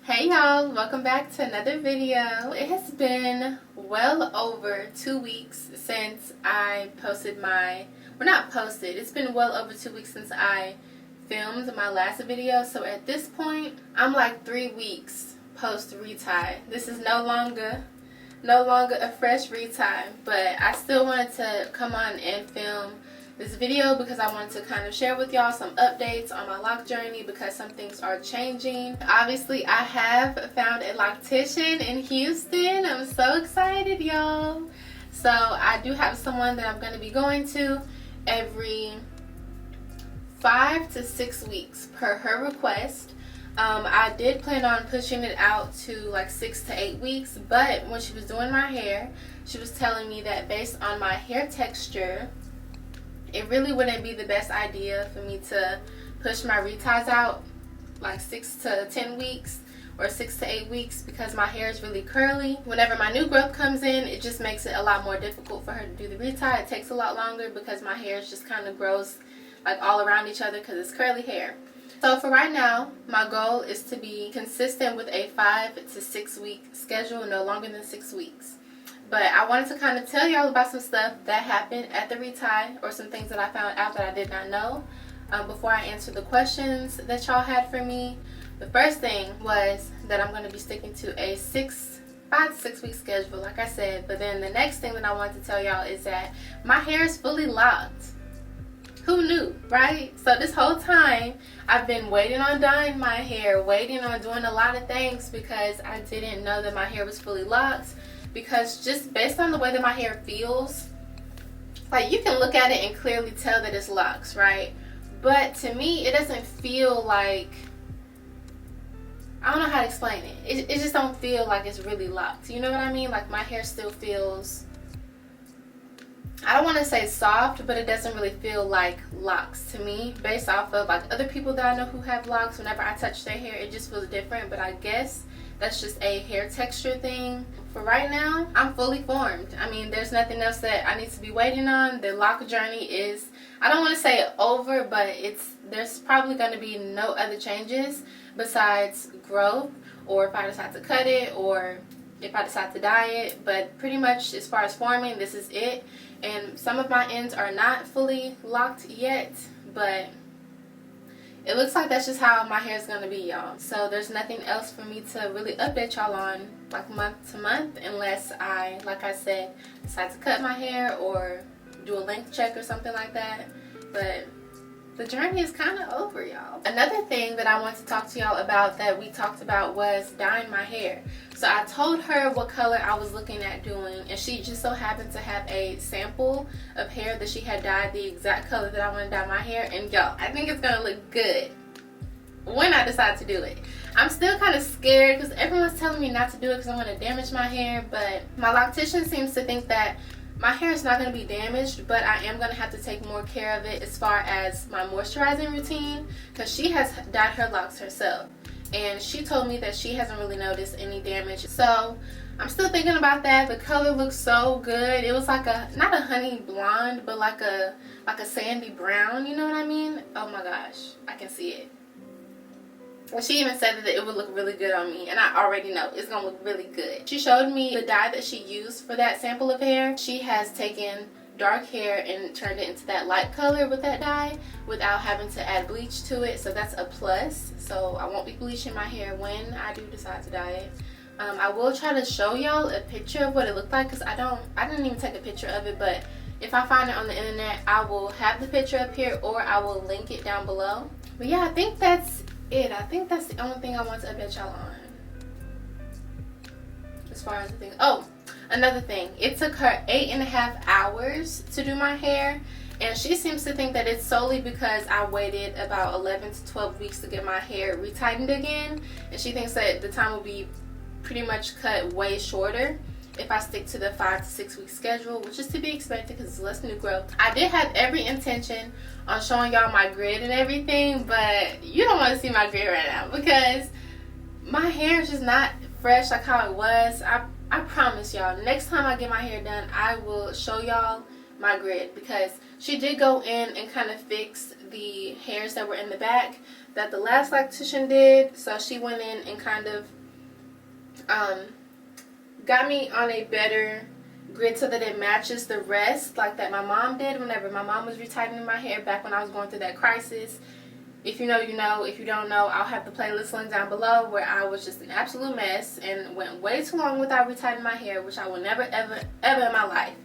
Hey y'all, welcome back to another video. It has been well over 2 weeks since I posted my, it's been well over 2 weeks since I filmed my last video. So at this point, I'm like 3 weeks post Retie. This is no longer a fresh Retie, but I still wanted to come on and film this video because I wanted to kind of share with y'all some updates on my lock journey because some things are changing. Obviously, I have found a loctician in Houston. I'm so excited, y'all. So I do have someone that I'm going to be going to every 5 to 6 weeks per her request. I did plan on pushing it out to like 6 to 8 weeks, but when she was doing my hair, she was telling me that based on my hair texture, it really wouldn't be the best idea for me to push my reties out like 6 to 10 weeks or 6 to 8 weeks because my hair is really curly. Whenever my new growth comes in, it just makes it a lot more difficult for her to do the retie. It takes a lot longer because my hair just kind of grows like all around each other because it's curly hair. So for right now, my goal is to be consistent with a 5 to 6 week schedule, no longer than 6 weeks. But I wanted to kind of tell y'all about some stuff that happened at the retie or some things that I found out that I did not know before I answer the questions that y'all had for me. The first thing was that I'm going to be sticking to a 5 to 6 week schedule, like I said. But then the next thing that I wanted to tell y'all is that my hair is fully locked. Who knew, right? So this whole time I've been waiting on dyeing my hair, waiting on doing a lot of things because I didn't know that my hair was fully locked. Because just based on the way that my hair feels, like you can look at it and clearly tell that it's locks, right? But to me, it doesn't feel like, I don't know how to explain it. It just don't feel like it's really locked. You know what I mean? Like my hair still feels, I don't want to say soft, but it doesn't really feel like locks to me. Based off of like other people that I know who have locks, whenever I touch their hair, it just feels different. But I guess that's just a hair texture thing. For right now, I'm fully formed. I mean, there's nothing else that I need to be waiting on. The lock journey is, I don't want to say over, but there's probably going to be no other changes besides growth, or if I decide to cut it, or if I decide to dye it. But pretty much as far as forming, this is it. And some of my ends are not fully locked yet, but it looks like that's just how my hair is going to be, y'all. So there's nothing else for me to really update y'all on like month to month unless I, like I said, decide to cut my hair or do a length check or something like that. But the journey is kind of over, y'all. Another thing that I want to talk to y'all about that we talked about was dyeing my hair. So I told her what color I was looking at doing, and she just so happened to have a sample of hair that she had dyed the exact color that I want to dye my hair. And y'all, I think it's gonna look good when I decide to do it. I'm still kind of scared because everyone's telling me not to do it because I'm going to damage my hair, but my loctician seems to think that my hair is not going to be damaged, but I am going to have to take more care of it as far as my moisturizing routine because she has dyed her locks herself, and she told me that she hasn't really noticed any damage. So I'm still thinking about that. The color looks so good. It was like not a honey blonde, but like a sandy brown, you know what I mean? Oh my gosh, I can see it. And she even said that it would look really good on me, and I already know it's gonna look really good. She showed me the dye that she used for that sample of hair. She has taken dark hair and turned it into that light color with that dye without having to add bleach to it, so that's a plus. So I won't be bleaching my hair when I do decide to dye it. I will try to show y'all a picture of what it looked like because I didn't even take a picture of it, but if I find it on the internet, I will have the picture up here or I will link it down below. But yeah, I think that's it. I think that's the only thing I want to update y'all on as far as the thing. Oh, another thing, it took her 8.5 hours to do my hair, and she seems to think that it's solely because I waited about 11 to 12 weeks to get my hair retightened again, and she thinks that the time will be pretty much cut way shorter if I stick to the 5 to 6 week schedule, which is to be expected because it's less new growth. I did have every intention on showing y'all my grid and everything, but you don't want to see my grid right now because my hair is just not fresh like how it was. I promise y'all, next time I get my hair done, I will show y'all my grid because she did go in and kind of fix the hairs that were in the back that the last lactician did. So she went in and kind of got me on a better grid so that it matches the rest, like that my mom did whenever my mom was retightening my hair back when I was going through that crisis. If you know, you know. If you don't know, I'll have the playlist link down below where I was just an absolute mess and went way too long without retightening my hair, which I will never, ever, ever in my life.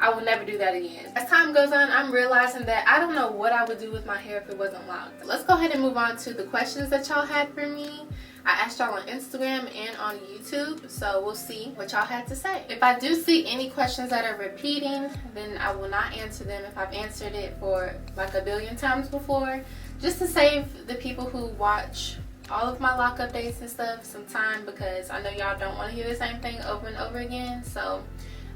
I will never do that again. As time goes on, I'm realizing that I don't know what I would do with my hair if it wasn't locked. Let's go ahead and move on to the questions that y'all had for me. I asked y'all on Instagram and on YouTube, so we'll see what y'all had to say. If I do see any questions that are repeating, then I will not answer them if I've answered it for like a billion times before, just to save the people who watch all of my lock updates and stuff some time, because I know y'all don't want to hear the same thing over and over again. So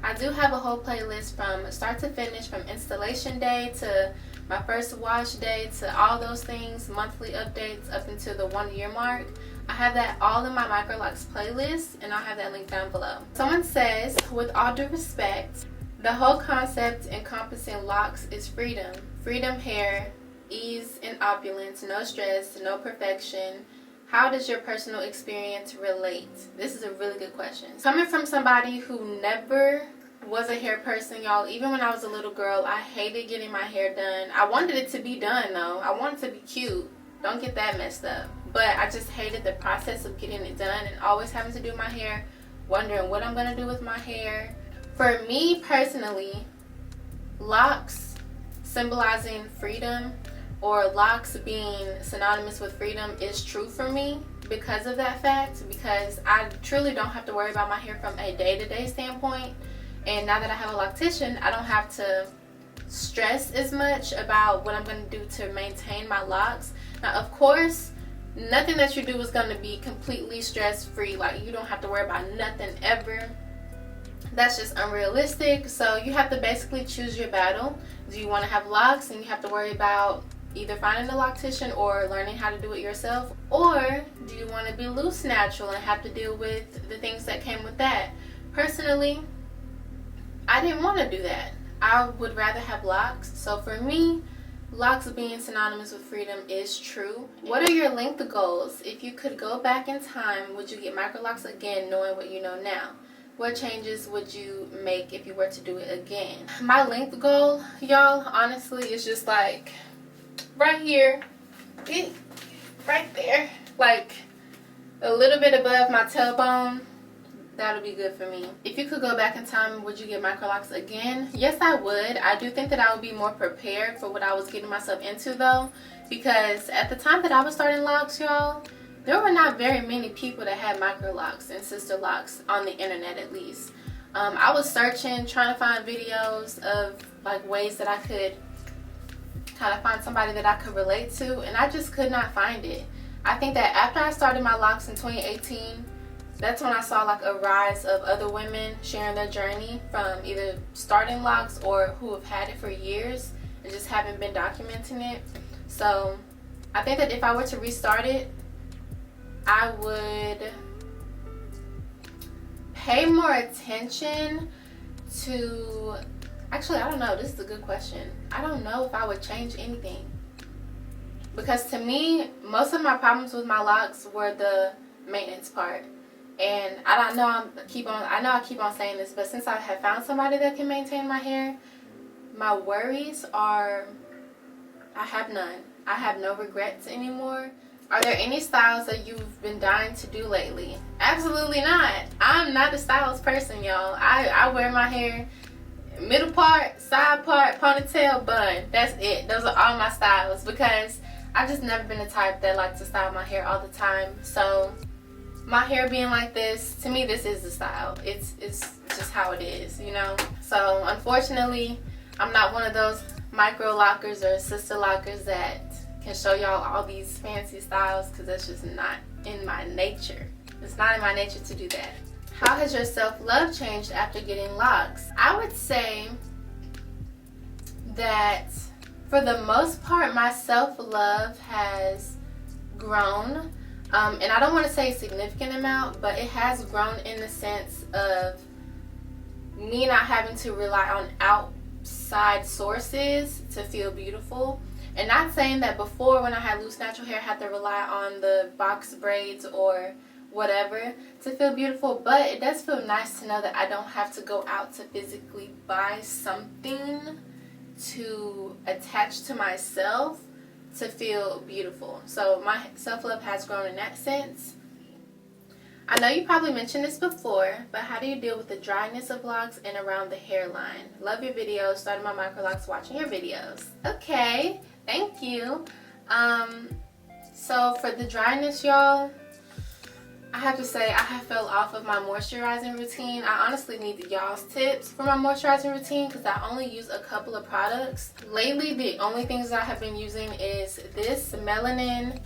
I do have a whole playlist from start to finish, from installation day to my first wash day to all those things, monthly updates up until the 1 year mark. I have that all in my micro locks playlist, and I'll have that link down below. Someone says, with all due respect, the whole concept encompassing locks is freedom. Freedom hair, ease and opulence, no stress, no perfection. How does your personal experience relate? This is a really good question. Coming from somebody who never was a hair person, y'all, even when I was a little girl, I hated getting my hair done. I wanted it to be done though. I wanted it to be cute. Don't get that messed up. But I just hated the process of getting it done and always having to do my hair, wondering what I'm going to do with my hair. For me personally, locks symbolizing freedom, or locks being synonymous with freedom, is true for me because of that fact, because I truly don't have to worry about my hair from a day-to-day standpoint. And now that I have a loctician, I don't have to stress as much about what I'm going to do to maintain my locks. Now, of course, nothing that you do is going to be completely stress-free. Like, you don't have to worry about nothing ever. That's just unrealistic. So you have to basically choose your battle. Do you want to have locks and you have to worry about either finding a loctician or learning how to do it yourself? Or do you want to be loose natural and have to deal with the things that came with that? Personally, I didn't want to do that. I would rather have locks. So for me, locks being synonymous with freedom is true. What are your length goals? If you could go back in time, would you get micro locks again knowing what you know now? What changes would you make if you were to do it again? My length goal, y'all, honestly, is just like right here, right there, like a little bit above my tailbone. That'll be good for me. If you could go back in time, would you get micro locks again? Yes, I would. I do think that I would be more prepared for what I was getting myself into though, because at the time that I was starting locks, y'all, there were not very many people that had micro locks and sister locks on the internet, at least. I was searching, trying to find videos of like ways that I could kind of find somebody that I could relate to, and I just could not find it. I think that after I started my locks in 2018, that's when I saw like a rise of other women sharing their journey from either starting locks or who have had it for years and just haven't been documenting it. So I think that if I were to restart it, I would pay more attention to, actually, I don't know, this is a good question. I don't know if I would change anything, because to me, most of my problems with my locks were the maintenance part. And I know I keep on saying this, but since I have found somebody that can maintain my hair, my worries are, I have none. I have no regrets anymore. Are there any styles that you've been dying to do lately? Absolutely not. I'm not a stylist person, y'all. I wear my hair middle part, side part, ponytail, bun. That's it. Those are all my styles, because I've just never been the type that likes to style my hair all the time. So my hair being like this, to me, this is the style. It's just how it is, you know? So unfortunately, I'm not one of those micro lockers or sister lockers that can show y'all all these fancy styles, because that's just not in my nature. It's not in my nature to do that. How has your self-love changed after getting locks? I would say that for the most part, my self-love has grown. And I don't want to say a significant amount, but it has grown in the sense of me not having to rely on outside sources to feel beautiful. And not saying that before, when I had loose natural hair, I had to rely on the box braids or whatever to feel beautiful, but it does feel nice to know that I don't have to go out to physically buy something to attach to myself to feel beautiful. So my self-love has grown in that sense. I know you probably mentioned this before, but how do you deal with the dryness of locks and around the hairline? Love your videos. Started my micro locks watching your videos. Okay, thank you. So for the dryness, y'all, I have to say I have fell off of my moisturizing routine. I honestly need y'all's tips for my moisturizing routine because I only use a couple of products. Lately, the only things I have been using is this Melanin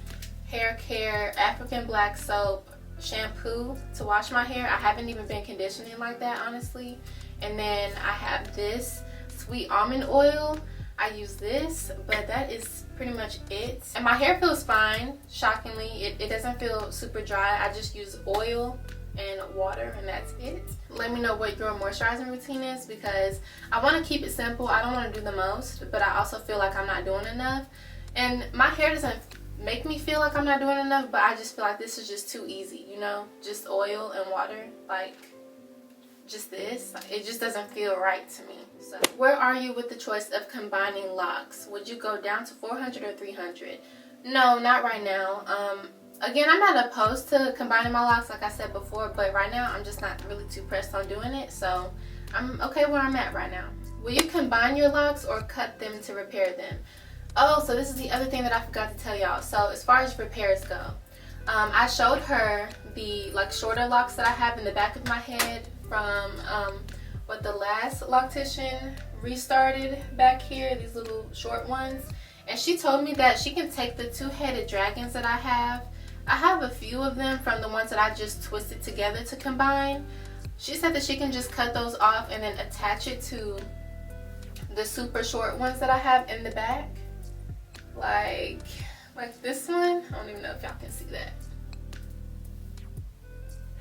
Haircare African Black Soap shampoo to wash my hair. I haven't even been conditioning like that, honestly. And then I have this Sweet Almond Oil. I use this, but that is pretty much it. And my hair feels fine, shockingly. It doesn't feel super dry. I just use oil and water, and that's it. Let me know what your moisturizing routine is, because I want to keep it simple. I don't want to do the most, but I also feel like I'm not doing enough. And my hair doesn't make me feel like I'm not doing enough, but I just feel like this is just too easy, you know? Just oil and water, like just this. It just doesn't feel right to me. So where are you with the choice of combining locks? Would you go down to 400 or 300? No, not right now. Again, I'm not opposed to combining my locks like I said before, but right now I'm just not really too pressed on doing it, so I'm okay where I'm at right now. Will you combine your locks or cut them to repair them? Oh, so this is the other thing that I forgot to tell y'all. So as far as repairs go, I showed her the shorter locks that I have in the back of my head from what the last loctician restarted back here, these little short ones. And she told me that she can take the two-headed dragons that I have. I have a few of them from the ones that I just twisted together to combine. She said that she can just cut those off and then attach it to the super short ones that I have in the back. Like this one. I don't even know if y'all can see that.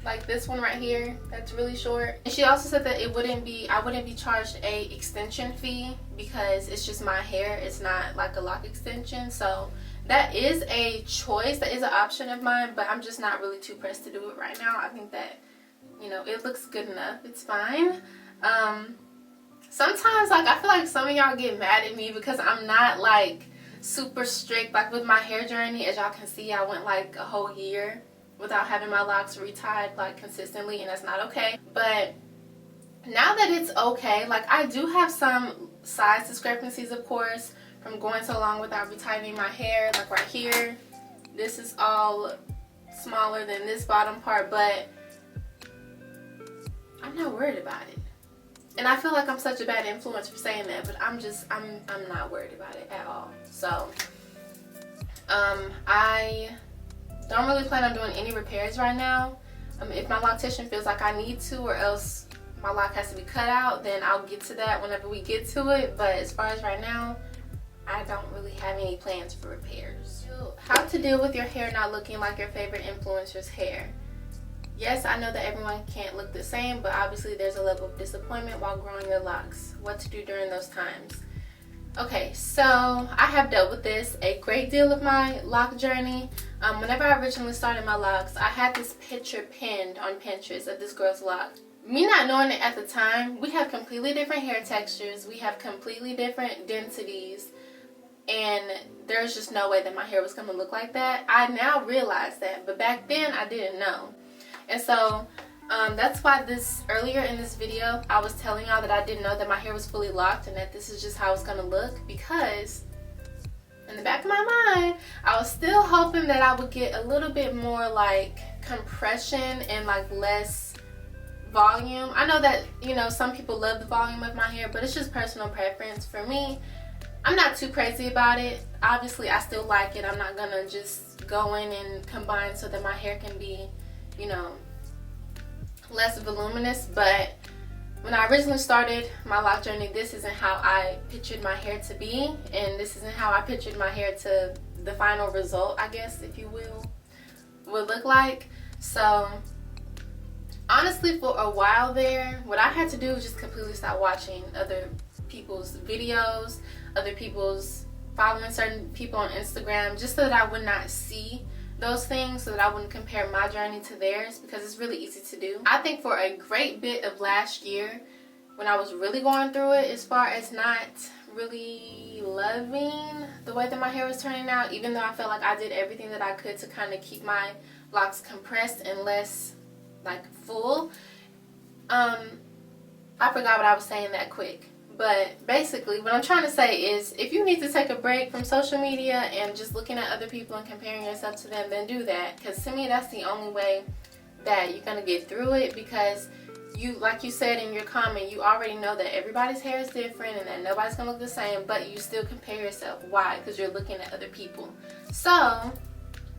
Like this one right here, that's really short. And she also said that I wouldn't be charged a extension fee because it's just my hair. It's not like a lock extension. So that is a choice, that is an option of mine, but I'm just not really too pressed to do it right now. I think that, you know, it looks good enough. It's fine. Sometimes I feel like some of y'all get mad at me because I'm not super strict with my hair journey. As y'all can see, I went a whole year without having my locks retied consistently, and that's not okay. But now that it's okay, I do have some size discrepancies, of course, from going so long without retying my hair. Right here, this is all smaller than this bottom part, but I'm not worried about it. And I feel like I'm such a bad influence for saying that, but I'm not worried about it at all. So I don't really plan on doing any repairs right now. If my loctician feels like I need to, or else my lock has to be cut out, then I'll get to that whenever we get to it. But as far as right now, I don't really have any plans for repairs. How to deal with your hair not looking like your favorite influencer's hair? Yes, I know that everyone can't look the same, but obviously there's a level of disappointment while growing your locks. What to do during those times? Okay, so I have dealt with this a great deal of my lock journey. Whenever I originally started my locks, I had this picture pinned on Pinterest of this girl's lock. Me not knowing it at the time, we have completely different hair textures, we have completely different densities, and there's just no way that my hair was going to look like that. I now realize that, but back then I didn't know. And so that's why earlier in this video I was telling y'all that I didn't know that my hair was fully locked and that this is just how it's gonna look, because in the back of my mind I was still hoping that I would get a little bit more compression and less volume. I know that, you know, some people love the volume of my hair, but it's just personal preference. For me, I'm not too crazy about it. Obviously I still like it. I'm not gonna just go in and combine so that my hair can be, you know, less voluminous. But when I originally started my lock journey, this isn't how I pictured my hair to be, and this isn't how I pictured my hair to the final result, I guess, if you will, would look like. So honestly, for a while there, what I had to do was just completely stop watching other people's videos, other people's following certain people on Instagram just so that I would not see those things, so that I wouldn't compare my journey to theirs, because it's really easy to do. I think for a great bit of last year, when I was really going through it, as far as not really loving the way that my hair was turning out, even though I felt like I did everything that I could to kind of keep my locks compressed and less like full. I forgot what I was saying that quick. But basically, what I'm trying to say is, if you need to take a break from social media and just looking at other people and comparing yourself to them, then do that. Because to me, that's the only way that you're going to get through it. Because you, like you said in your comment, you already know that everybody's hair is different and that nobody's going to look the same. But you still compare yourself. Why? Because you're looking at other people. So,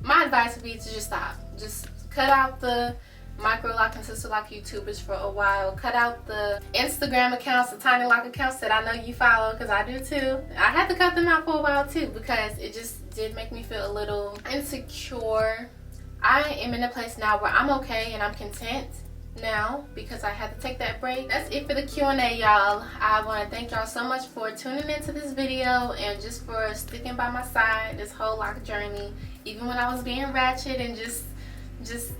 my advice would be to just stop. Just cut out the micro lock and sister lock YouTubers for a while. Cut out the Instagram accounts, the tiny lock accounts that I know you follow, because I do too. I had to cut them out for a while too, because it just did make me feel a little insecure. I am in a place now where I'm okay and I'm content now, because I had to take that break. That's it for the Q&A, y'all. I want to thank y'all so much for tuning into this video and just for sticking by my side this whole lock journey. Even when I was being ratchet and just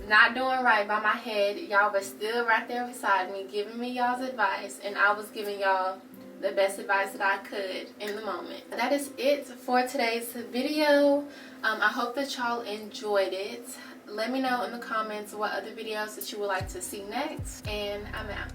not doing right by my head, y'all were still right there beside me, giving me y'all's advice, and I was giving y'all the best advice that I could in the moment. That is it for today's video. I hope that y'all enjoyed it. Let me know in the comments what other videos that you would like to see next, and I'm out.